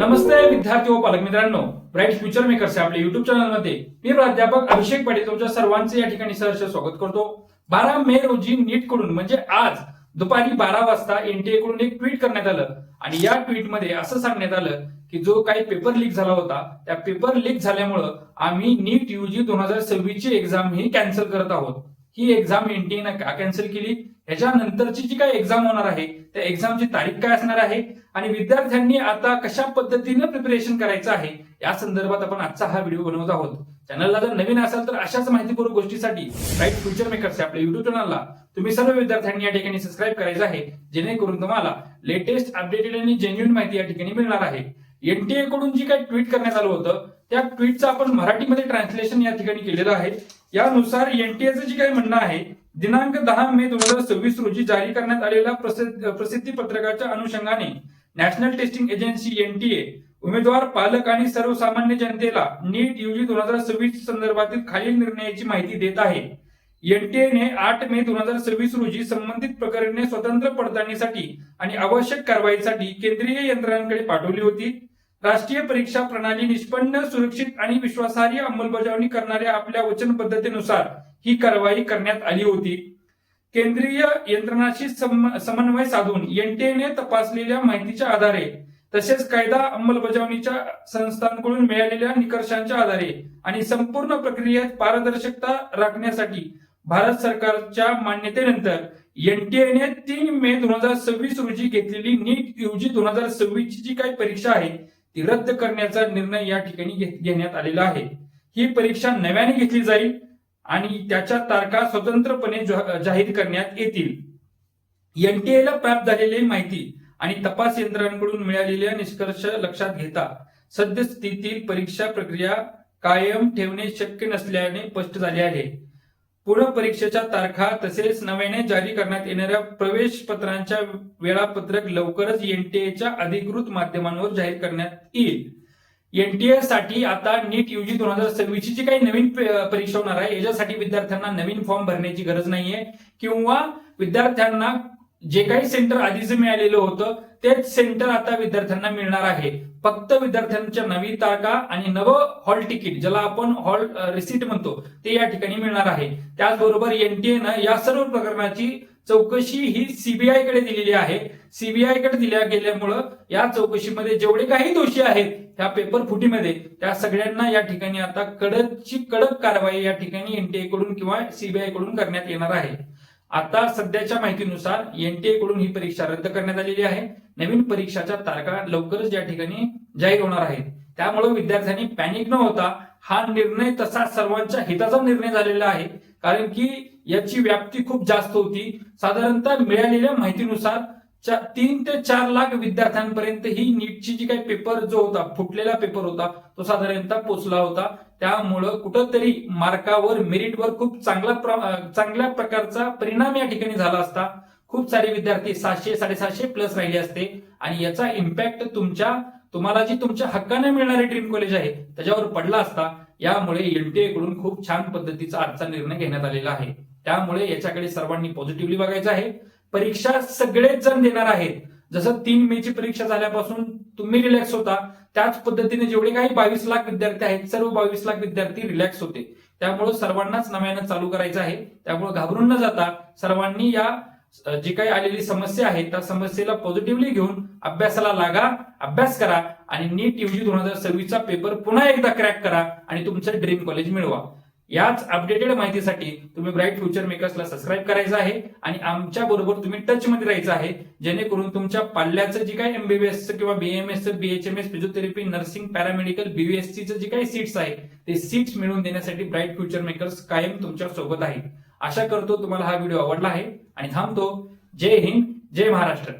नमस्ते विद्यार्थी व पालक मित्रांनो, ब्राईट फ्युचर मेकर्स आपल्या युट्यूब चॅनलमध्ये मी प्राध्यापक अभिषेक पाटील तुमच्या सर्वांचे या ठिकाणी सहर्ष स्वागत करतो। 12 मे रोजी नीट कडून म्हणजे आज दुपारी 12 वाजता एनटीए कडून एक ट्विट करण्यात आलं आणि या ट्विट मध्ये असं सांगण्यात आलं की जो काही पेपर लीक झाला होता त्या पेपर लीक झाल्यामुळे आम्ही नीट यूजी 2026 ची एक्झाम ही कॅन्सल करत आहोत। ही एक्झाम एनटीए ने का कॅन्सल केली, याच्यानंतरची जी काही एक्झाम होणार आहे त्या एक्झामची तारीख काय असणार आहे आणि विद्यार्थ्यांनी आता कशा पद्धतीने प्रिपरेशन करायचं आहे या संदर्भात आपण आजचा हा व्हिडिओ बनवत आहोत। चॅनलला जर नवीन असाल तर अशाच माहितीपूर्ण गोष्टीसाठी ब्राईट फ्युचर मेकर्स आपल्या युट्यूब चॅनलला तुम्ही सर्व विद्यार्थ्यांनी या ठिकाणी सबस्क्राईब करायचं आहे, जेणेकरून तुम्हाला लेटेस्ट अपडेटेड आणि जेन्युइन माहिती या ठिकाणी मिळणार आहे। एनटीए कडून जी काही ट्विट करण्यात आलं होतं त्या ट्विटचं आपण मराठीमध्ये ट्रान्सलेशन या ठिकाणी केलेलं आहे। यानुसार एनटीएचं जे काही म्हणणं आहे, दिनांक 10 मे 2026 रोजी जारी करण्यात आलेल्या प्रसिद्धी पत्रकाच्या अनुषंगाने नॅशनल टेस्टिंग एजन्सी एनटीए उमेदवार, पालक आणि सर्वसामान्य जनतेला नीट यूजी 2026 संदर्भातील खालील निर्णयाची माहिती देत आहे। एनटीए ने 8 मे 2026 रोजी संबंधित प्रकरणे स्वतंत्र पडताळणीसाठी आणि आवश्यक कारवाईसाठी केंद्रीय यंत्रणांकडे पाठवली होती। राष्ट्रीय परीक्षा प्रणाली निष्पन्न, सुरक्षित आणि विश्वासार्ह अंमलबजावणी करणाऱ्या आपल्या वचनबद्धतेनुसार ही कारवाई करण्यात आली होती। केंद्रीय यंत्रणांशी समन्वय साधून एनटीए ने तपासलेल्या माहितीच्या आधारे तसेच कायदा अंमलबजावणीच्या संस्थांकडून मिळालेल्या निकषांच्या आधारे आणि संपूर्ण प्रक्रियेत पारदर्शकता राखण्यासाठी भारत सरकारच्या मान्यतेनंतर एनटीए ने 3 मे 2026 रोजी घेतलेली नीट यूजी 2026 ची जी काही परीक्षा आहे ती रद्द करण्याचा निर्णय या ठिकाणी घेण्यात आलेला आहे। ही परीक्षा नव्याने घेतली जाईल आणि त्याच्या तारखा स्वतंत्रपणे जाहीर करण्यात येतील। एनटीए ला प्राप्त झालेली माहिती आणि तपास यंत्रणांकडून मिळालेल्या निष्कर्ष लक्षात घेता सद्यस्थितीतील परीक्षा प्रक्रिया कायम ठेवणे शक्य नसल्याने स्पष्ट झाले आहे। पुढे परीक्षेच्या तारखा तसेच नव्याने जारी करण्यात येणाऱ्या प्रवेश पत्रांच्या वेळापत्रक लवकरच एनटीएच्या अधिकृत माध्यमांवर जाहीर करण्यात येईल। एनटीए साठी आता नीट यूजी 2026 ची जी काही नवीन परीक्षा होणार आहे याच्यासाठी विद्यार्थ्यांना नवीन फॉर्म भरण्याची गरज नाहीये किंवा विद्यार्थ्यांना जे काही सेंटर आधीच मिळालेलं होतं तेच सेंटर आता विद्यार्थ्यांना मिळणार आहे। फक्त विद्यार्थ्यांच्या नवी तारखा आणि नवं हॉल तिकीट, ज्याला आपण हॉल रिसीट म्हणतो, ते या ठिकाणी मिळणार आहे। त्याचबरोबर एनटीएनं या सर्व प्रकरणाची चौकशी ही सीबीआय कडे दिलेली आहे। सीबीआय कडे दिल्या गेल्यामुळं या चौकशीमध्ये जेवढे काही दोषी आहेत ह्या पेपर फुटीमध्ये त्या सगळ्यांना या ठिकाणी आता कडक कारवाई या ठिकाणी एनटीए कडून किंवा सीबीआय कडून करण्यात येणार आहे। आता सध्याच्या माहितीनुसार एनटीए कडून ही परीक्षा रद्द करण्यात आलेली आहे। नवीन परीक्षाच्या तारखा लवकरच या ठिकाणी जाहीर होणार आहेत। त्यामुळे विद्यार्थ्यांनी पॅनिक न होता हा निर्णय तसा सर्वांच्या हिताचा निर्णय झालेला आहे, कारण की याची व्याप्ती खूप जास्त होती। साधारणतः मिळालेल्या माहितीनुसार 3 ते 4 लाख विद्यार्थ्यांपर्यंत ही नीटची जी काही पेपर जो होता, फुटलेला पेपर होता, तो साधारणतः पोहोचला होता। त्यामुळं कुठंतरी मार्कावर, मेरिटवर खूप चांगल्या प्रकारचा परिणाम या ठिकाणी झाला असता। खूप सारे विद्यार्थी 700 750 प्लस राहिले असते आणि याचा इम्पॅक्ट तुम्हाला जी तुमच्या हक्काने मिळणारे ड्रीम कॉलेज आहे त्याच्यावर पडला असता। यामुळे एनटीए कडून खूप छान पद्धतीचा आजचा निर्णय घेण्यात आलेला आहे। त्यामुळे याच्याकडे सर्वांनी पॉझिटिव्हली बघायचं आहे। परीक्षा सगळेच जण देणार आहेत। जसं 3 मे ची परीक्षा झाल्यापासून तुम्ही रिलॅक्स होता, त्याच पद्धतीने जेवढे काही 22 लाख विद्यार्थी आहेत सर्व 22 लाख विद्यार्थी रिलॅक्स होते। त्यामुळे सर्वांनाच नव्यानं चालू करायचं आहे। त्यामुळे घाबरून न जाता सर्वांनी या जी काही आलेली समस्या आहे त्या समस्येला पॉझिटिव्हली घेऊन अभ्यासाला लागा, अभ्यास करा आणि नीट यूजी 2026 चा पेपर पुन्हा एकदा क्रॅक करा आणि तुमचं ड्रीम कॉलेज मिळवा। याच अपडेटेड माहितीसाठी तुम्ही ब्राईट फ्युचर मेकर्सला सबस्क्राईब करायचं आहे आणि आमच्या बरोबर तुम्ही टच मध्ये राहायचं आहे, जेणेकरून तुमच्या पाल्याचं जे काही एमबीबीएस किंवा BMS, BHMS, physiotherapy, nursing, paramedical, BVSc चे जे काही सीट्स आहेत ते सीट्स मिळवून देण्यासाठी ब्राईट फ्युचर मेकर्स कायम तुमच्या सोबत आहे। आशा करतो तुम्हाला हा व्हिडिओ आवडला आहे आणि थांबतो। जय हिंद, जय महाराष्ट्र।